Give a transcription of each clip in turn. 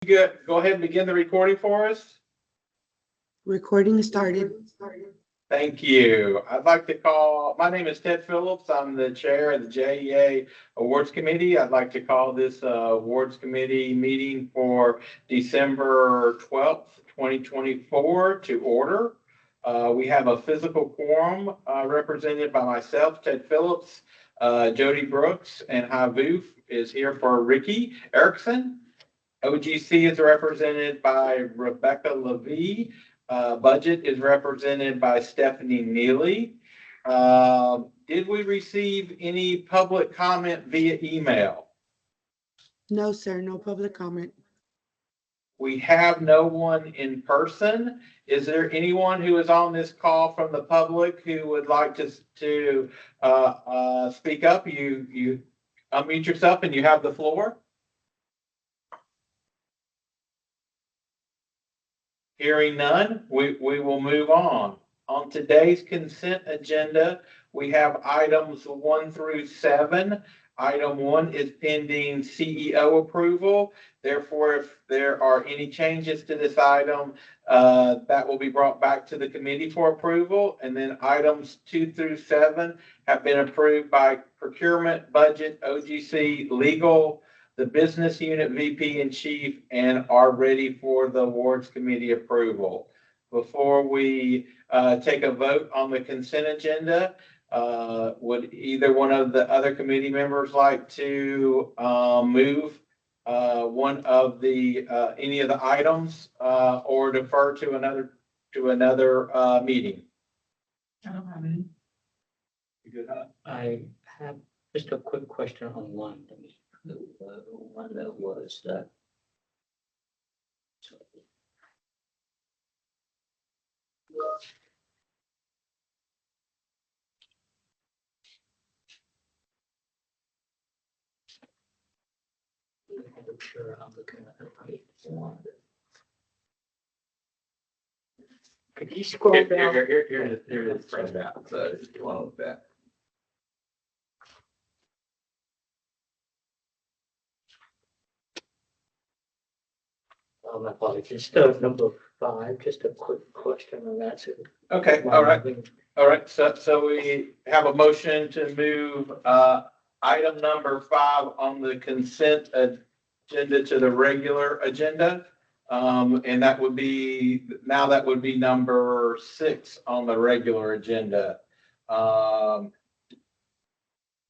go ahead and begin the recording for us? Recording started. Thank you. I'd like to call, my name is Ted Phillips. I'm the chair of the JEA Awards Committee. I'd like to call this Awards Committee meeting for December 12th, 2024 to order. We have a physical quorum represented by myself, Ted Phillips, Jody Brooks, and Havoof is here for Ricky Erickson. OGC is represented by Rebecca Levy. Budget is represented by Stephanie Neely. Did we receive any public comment via email? No, sir, no public comment. We have no one in person. Is there anyone who is on this call from the public who would like to speak up? You unmute yourself and you have the floor. Hearing none, we will move on. On today's consent agenda, we have items 1 through 7. Item 1 is pending CEO approval. Therefore, if there are any changes to this item, that will be brought back to the committee for approval. And then items 2 through 7 have been approved by procurement, budget, OGC, legal, the business unit VP and chief, and are ready for the awards committee approval. Before we take a vote on the consent agenda, would either one of the other committee members like to move one of the any of the items or defer to another meeting? I don't have any. You good, huh? I have just a quick question on one. The one that was I'm sure I'm looking at the right one. Could you scroll down? Here it is printed out. So if you want to look at that. My apologies. Number 5, just a quick question on that. So Okay, all right. So we have a motion to move item number 5 on the consent agenda to the regular agenda. And that would be number 6 on the regular agenda.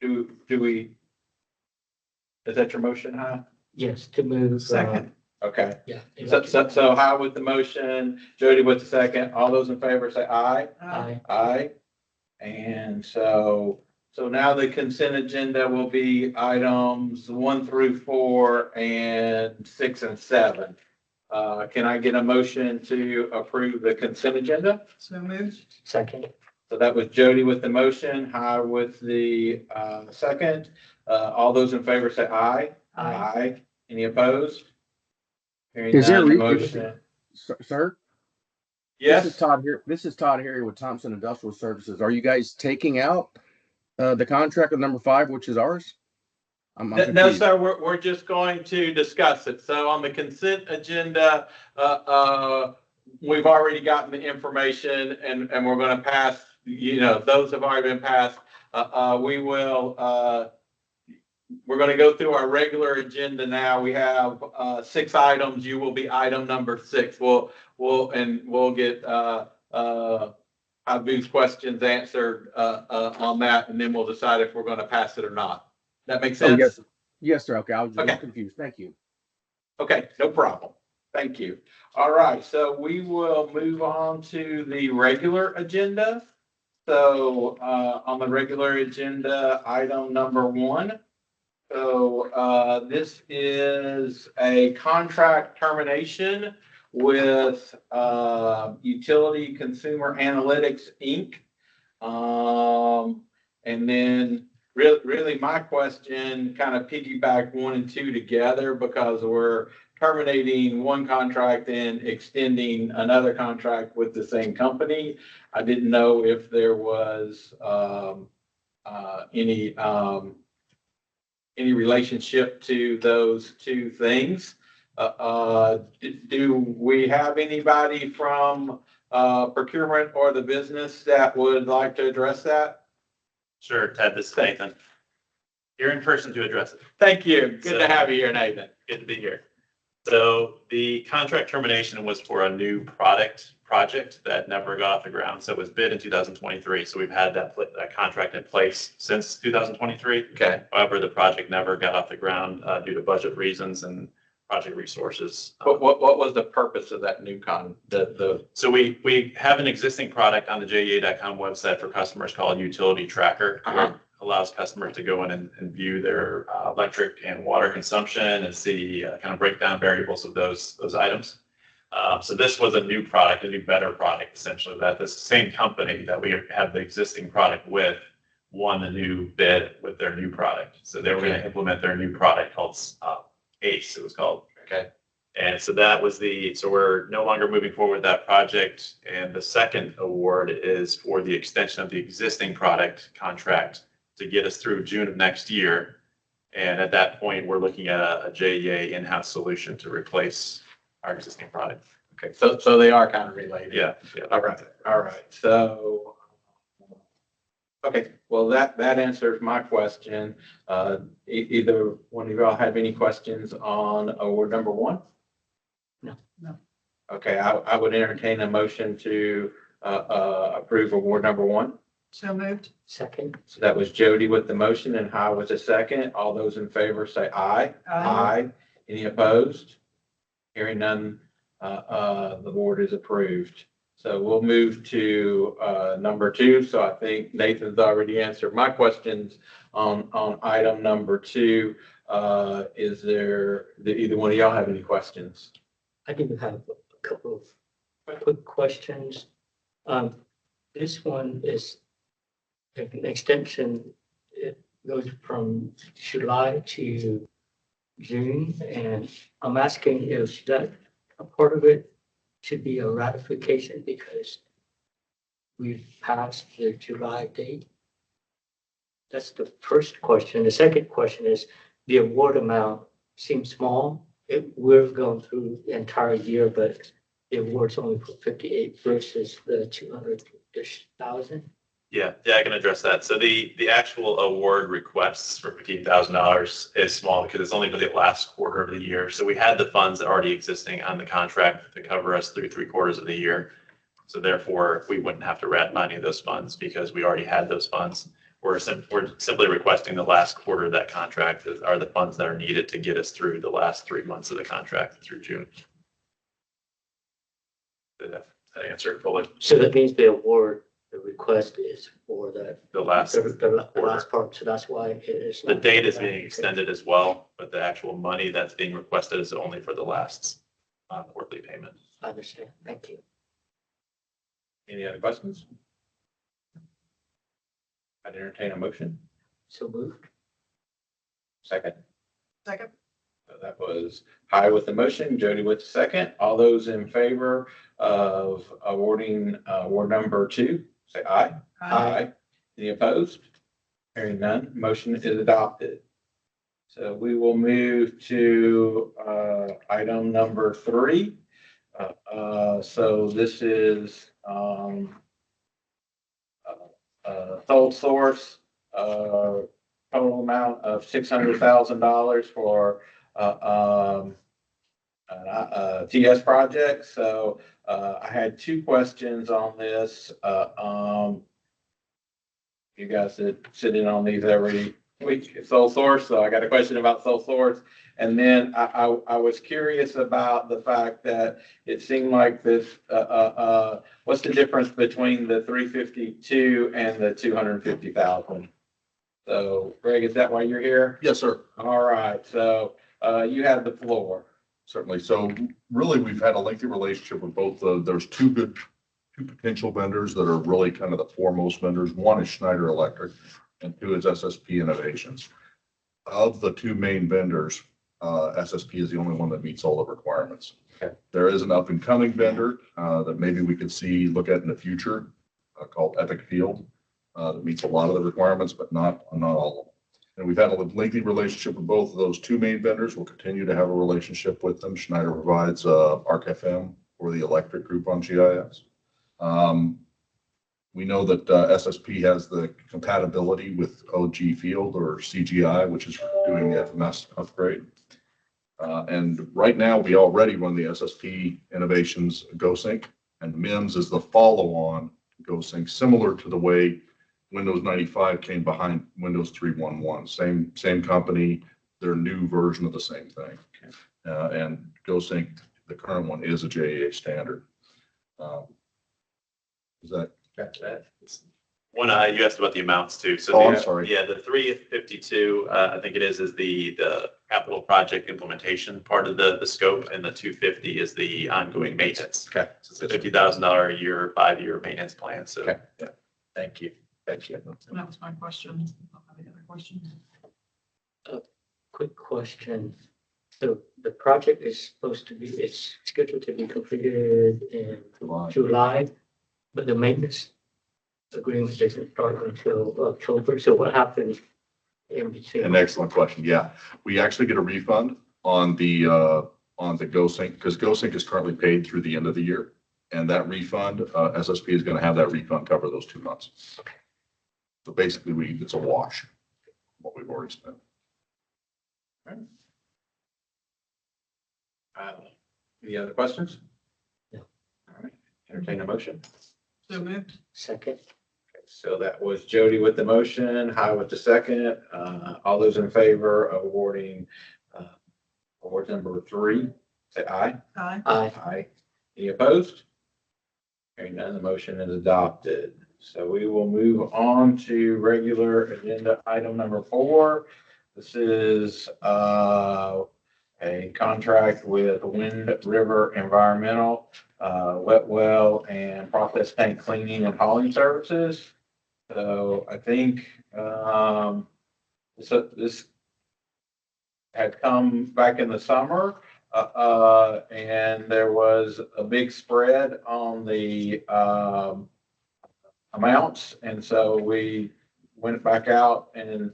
Do we, is that your motion, huh? Yes, to move. Second. Okay. Yeah. So how with the motion, Jody with the second, all those in favor say aye. Aye. Aye. And so now the consent agenda will be items 1 through 4 and 6 and 7. Can I get a motion to approve the consent agenda? So moved. Second. So that was Jody with the motion, High with the second. All those in favor say aye. Aye. Any opposed? Hearing Is there none, the a motion. Sir? Yes. This is Todd Harry with Thompson Industrial Services. Are you guys taking out the contract of number 5, which is ours? I'm No, confused. sir, we're just going to discuss it. So on the consent agenda, we've already gotten the information and we're going to pass, those have already been passed. We're going to go through our regular agenda now. We have 6 items. You will be item number 6. We'll get Abu's questions answered on that, and then we'll decide if we're going to pass it or not. That makes sense? Oh, yes, sir. Okay, I was just Okay. confused. Thank you. Okay, no problem. Thank you. All right, so we will move on to the regular agenda. So on the regular agenda, item number 1. So this is a contract termination with Utility Consumer Analytics, Inc. And then really my question kind of piggyback 1 and 2 together because we're terminating one contract and extending another contract with the same company. I didn't know if there was any relationship to those 2 things. Do we have anybody from procurement or the business that would like to address that? Sure, Ted, this is Nathan. You're in person to address it. Thank you. Good to So- have you here, Nathan. Good to be here. So the contract termination was for a new project that never got off the ground. So it was bid in 2023. So we've had that contract in place since 2023. Okay. However, the project never got off the ground due to budget reasons and project resources. But what was the purpose of that new So we have an existing product on the JEA.com website for customers called Utility Tracker. Uh-huh. Allows customers to go in and view their electric and water consumption and see kind of breakdown variables of those items. So this was a new product, a new better product, essentially, that this same company that we have the existing product with won the new bid with their new product. So they were going to implement their new product called ACE, it was called. Okay. And so so we're no longer moving forward with that project. And the second award is for the extension of the existing product contract to get us through June of next year. And at that point, we're looking at a JEA in-house solution to replace our existing product. Okay, so they are kind of related. Yeah. All right. So, okay, well, that answers my question. Either one of y'all have any questions on award number one? No. Okay, I would entertain a motion to approve award number one. So moved. Second, So that was Jody with the motion and Hy with the second. All those in favor say aye. Aye. Any opposed? Hearing none, the board is approved. So we'll move to number two. So I think Nathan's already answered my questions on item number two. Do either one of y'all have any questions? I do have a couple of quick questions. This one is an extension. It goes from July to June, and I'm asking if that a part of it should be a ratification because we've passed the July date. That's the first question. The second question is the award amount seems small. We're going through the entire year, but the award's only for 58 versus the 200,000. Yeah, I can address that. So the actual award requests for $15,000 is small because it's only for the last quarter of the year. So we had the funds already existing on the contract to cover us through 3/4 of the year. So therefore, we wouldn't have to rat any of those funds because we already had those funds. We're simply requesting the last quarter of that contract are the funds that are needed to get us through the last 3 months of the contract through June. Did that answer it fully? So that means the award, the request is for the The last part. So that's why it is. The not- date is being extended as well, but the actual money that's being requested is only for the last quarterly payment. I understand. Thank you. Any other questions? I'd entertain a motion. So moved. Second. Second. So that was Hy with the motion, Jody with the second. All those in favor of awarding award number two, say aye. Aye. Any opposed? Hearing none, motion is adopted. So we will move to item number three. So this is sole source, total amount of $600,000 for TS project. So I had two questions on this. You guys sit in on these every week, sole source. So I got a question about sole source. And then I was curious about the fact that it seemed like this, what's the difference between the 352 and the 250,000? So Greg, is that why you're here? Yes, sir. All right. So you have the floor. Certainly. So really, we've had a lengthy relationship with both there's two potential vendors that are really kind of the foremost vendors. One is Schneider Electric and two is SSP Innovations. Of the two main vendors, SSP is the only one that meets all the requirements. Okay. There is an up and coming vendor that maybe we could look at in the future called Epic Field that meets a lot of the requirements, but not all of them. And we've had a lengthy relationship with both of those two main vendors. We'll continue to have a relationship with them. Schneider provides ARC FM for the electric group on GIS. We know that SSP has the compatibility with OG Field or CGI, which is doing the FMS upgrade. And right now, we already run the SSP Innovations GoSync, and MIMS is the follow-on GoSync, similar to the way Windows 95 came behind Windows 3.1.1. Same company, their new version of the same thing. And GoSync, the current one, is a JEA standard. Is that? One, you asked about the amounts too. So Oh, I'm sorry. Yeah, the 352, I think it is the capital project implementation part of the scope, and the 250 is the ongoing maintenance. Okay. So it's a $50,000 a year, 5-year maintenance plan. So Okay. Yeah. Thank you. Thank you. That was my question. I don't have any other questions. Quick question. So the project is supposed to be, it's scheduled to be completed in July, but the maintenance agreement doesn't start until October. So what happens in between? An excellent question. Yeah, we actually get a refund on the GoSync, because GoSync is currently paid through the end of the year. And that refund, SSP is going to have that refund cover those 2 months. Okay. So basically, it's a wash, what we've already spent. Any other questions? No. All right, entertain a motion. So moved. Second. Okay, so that was Jody with the motion, High with the second. All those in favor of awarding award number 3, say aye. Aye. Aye. Aye. Any opposed? Hearing none, the motion is adopted. So we will move on to regular agenda item number 4. This is a contract with Wind River Environmental, wet well and process tank cleaning and hauling services. So I think this had come back in the summer, and there was a big spread on the amounts, and so we went back out and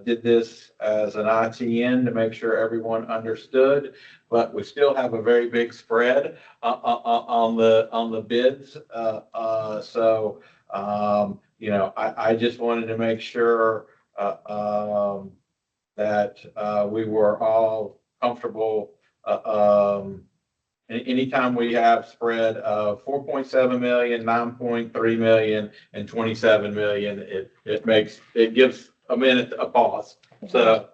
did this as an ITN to make sure everyone understood, but we still have a very big spread on the bids. So you know, I just wanted to make sure that we were all comfortable. Anytime we have spread of 4.7 million, 9.3 million, and 27 million, it gives a minute a pause. So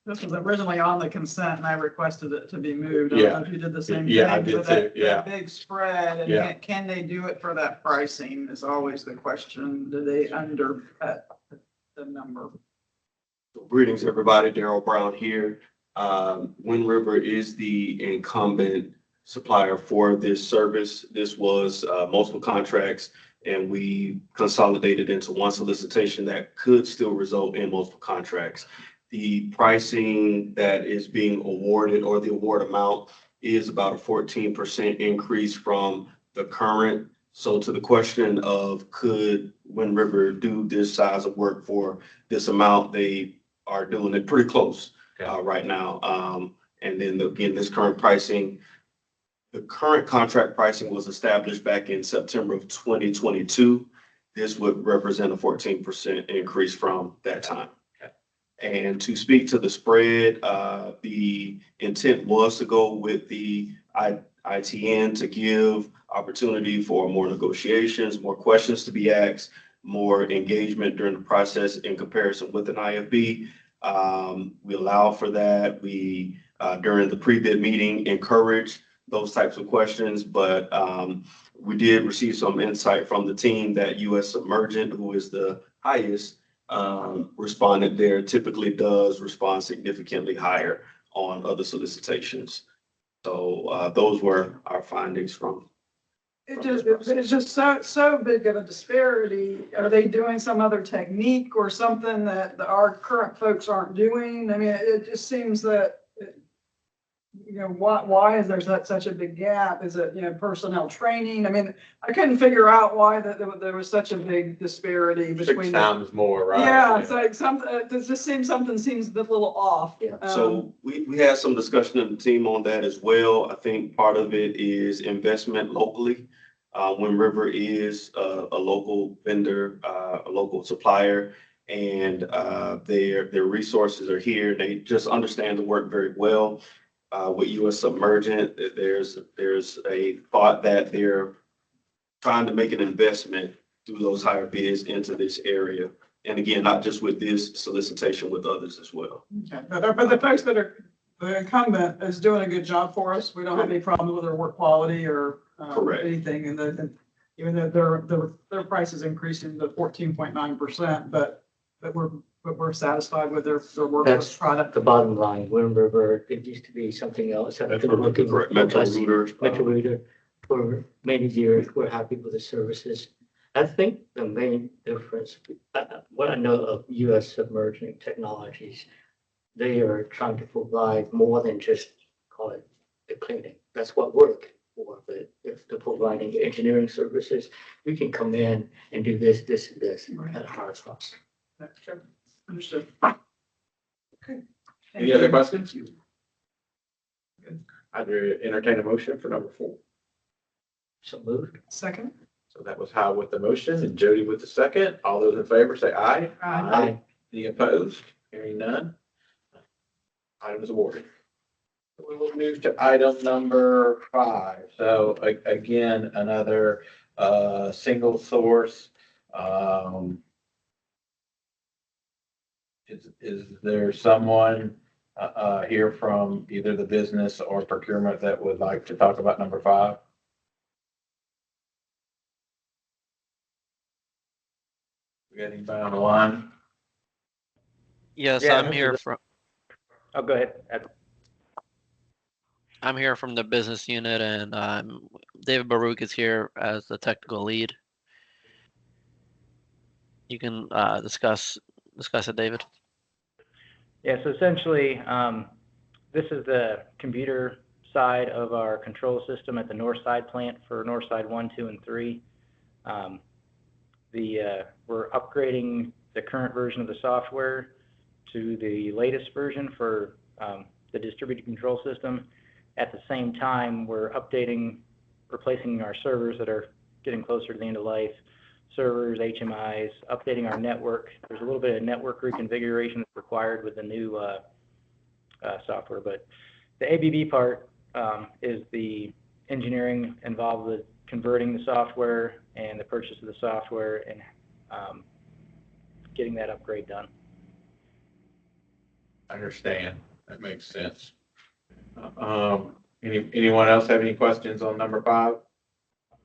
This was originally on the consent and I requested it to be moved. I Yeah. don't know if you did the same thing. Yeah, I did for that- too. Yeah. that big spread, and Yeah. can they do it for that pricing is always the question. Do they undercut the number? Greetings, everybody. Daryl Brown here. Wind River is the incumbent supplier for this service. This was multiple contracts, and we consolidated into one solicitation that could still result in multiple contracts. The pricing that is being awarded, or the award amount, is about a 14% increase from the current. So to the question of could Wind River do this size of work for this amount, they are doing it pretty close right now. And then again, this current pricing, the current contract pricing was established back in September of 2022. This would represent a 14% increase from that time. And to speak to the spread, the intent was to go with the ITN to give opportunity for more negotiations, more questions to be asked, more engagement during the process in comparison with an IFB. We allow for that. We, during the pre-bid meeting, encourage those types of questions, but we did receive some insight from the team that US Submergent, who is the highest respondent there, typically does respond significantly higher on other solicitations. So those were our findings from. It's just so big of a disparity. Are they doing some other technique or something that our current folks aren't doing? I mean, it just seems that why is there such a big gap? Is it, personnel training? I mean, I couldn't figure out why there was such a big disparity Six between. times more, right? Yeah, it's like it just something seems a little off. Yeah. So we had some discussion in the team on that as well. I think part of it is investment locally. Wind River is a local vendor, a local supplier, and their resources are here. They just understand the work very well. With US Submergent, there's a thought that they're trying to make an investment through those higher bids into this area. And again, not just with this solicitation, with others as well. Okay, but the folks the incumbent is doing a good job for us. We don't have any problem with their work quality or Correct. anything. And even though their price is increasing to 14.9%, but we're satisfied with their work That's product. the bottom line. Wind River, it used to be something else. I've been working Correct. with Metro us, Routers. Metro Reader for many years. We're happy with the services. I think the main difference, what I know of US Submerging Technologies, they are trying to provide more than just call it the cleaning. That's what we're looking for. But if they're providing engineering services, we can come in and do this, this, and this at a higher cost. Sure. Understood. Okay. Any other questions? I'd entertain a motion for number 4. So moved. Second. So that was Hal with the motion and Jody with the second. All those in favor say aye. Aye. Any opposed? Hearing none. Item is awarded. We will move to item number 5. So again, another single source. Is there someone here from either the business or procurement that would like to talk about number 5? We got anybody on the line? Yes, Yeah, I'm this here is- from, Oh, go ahead. I'm here from the business unit, and David Baruch is here as the technical lead. You can discuss it, David. Yeah, so essentially, this is the computer side of our control system at the north side plant for north side 1, 2, and 3. We're upgrading the current version of the software to the latest version for the distributed control system. At the same time, we're replacing our servers that are getting closer to the end of life, servers, HMIs, updating our network. There's a little bit of network reconfiguration that's required with the new software, but the ABB part is the engineering involved with converting the software and the purchase of the software and getting that upgrade done. I understand. That makes sense. Anyone else have any questions on number 5?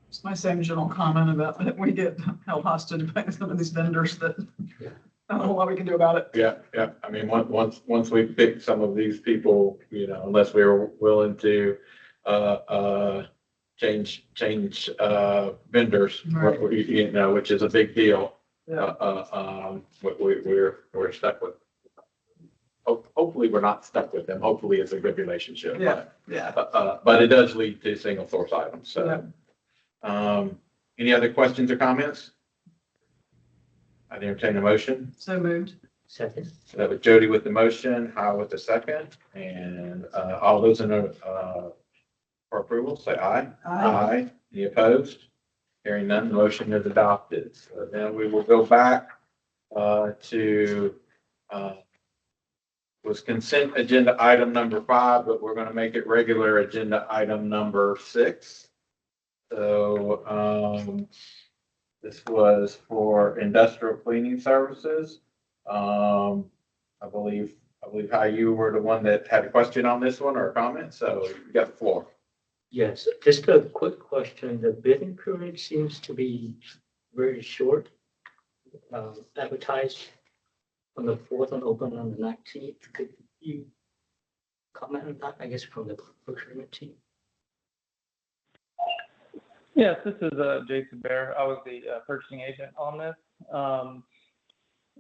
It's my same general comment about that we get held hostage by some of these vendors that I don't know what we can do about it. Yeah. I mean, once we pick some of these people, unless we were willing to change vendors, Right. which is a big deal. Yeah. We're stuck with. Hopefully, we're not stuck with them. Hopefully, it's a good relationship. Yeah. But it does lead to single source items. So, any other questions or comments? I entertain a motion. So moved. Second. So that was Jody with the motion, Hal with the second, and all those for approval, say aye. Aye. Any opposed? Hearing none, the motion is adopted. So then we will go back to was consent agenda item number 5, but we're going to make it regular agenda item number 6. So this was for industrial cleaning services. I believe how you were the one that had a question on this one or a comment. So you got the floor. Yes, just a quick question. The bidding period seems to be very short. Advertised on the 4th and open on the 19th. Could you comment on that, I guess, from the procurement team? Yes, this is Jason Bear. I was the purchasing agent on this.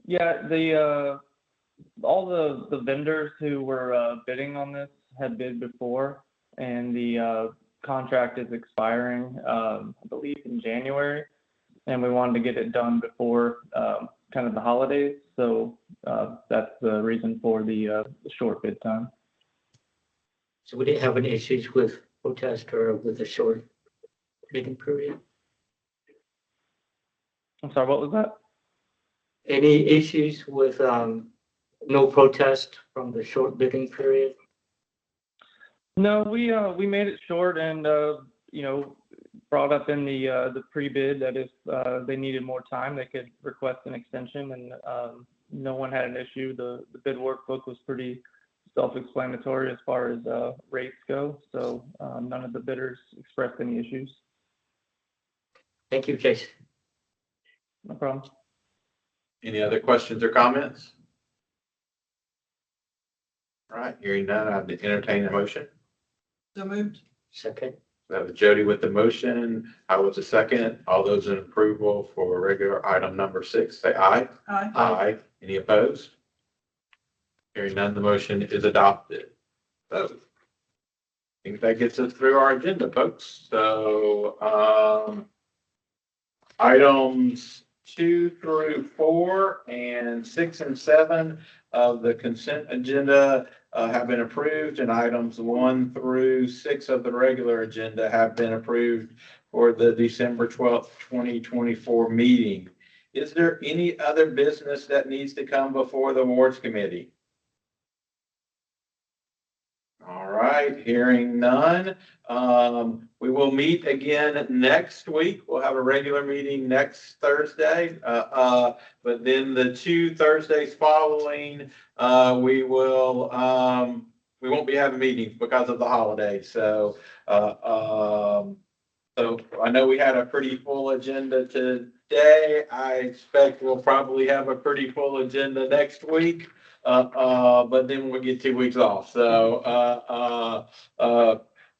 Yeah, all the vendors who were bidding on this had bid before, and the contract is expiring, I believe in January, and we wanted to get it done before kind of the holidays. So that's the reason for the short bid time. So we didn't have any issues with protest or with the short bidding period? I'm sorry, what was that? Any issues with no protest from the short bidding period? No, we made it short, and you know, brought up in the pre-bid that if they needed more time, they could request an extension, and no one had an issue. The bid workbook was pretty self-explanatory as far as rates go, so none of the bidders expressed any issues. Thank you, Jason. No problem. Any other questions or comments? All right, hearing none, I have to entertain a motion. So moved. Second. We have Jody with the motion. I was the second. All those in approval for regular item number 6, say aye. Aye. Aye. Any opposed? Hearing none, the motion is adopted. So, I think that gets us through our agenda, folks. So, items 2 through 4 and 6 and 7 of the consent agenda have been approved, and items 1 through 6 of the regular agenda have been approved for the December 12th, 2024 meeting. Is there any other business that needs to come before the awards committee? All right, hearing none. We will meet again next week. We'll have a regular meeting next Thursday. But then the 2 Thursdays following, we won't be having meetings because of the holidays. So, so I know we had a pretty full agenda today. I expect we'll probably have a pretty full agenda next week. But then we'll get 2 weeks off. So,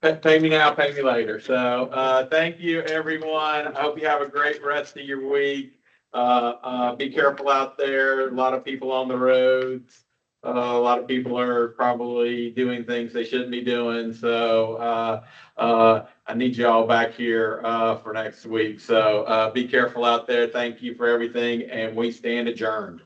pay me now, pay me later. So, thank you, everyone. I hope you have a great rest of your week. Be careful out there. A lot of people on the roads. A lot of people are probably doing things they shouldn't be doing. So, I need you all back here, for next week. So, be careful out there. Thank you for everything. And we stand adjourned.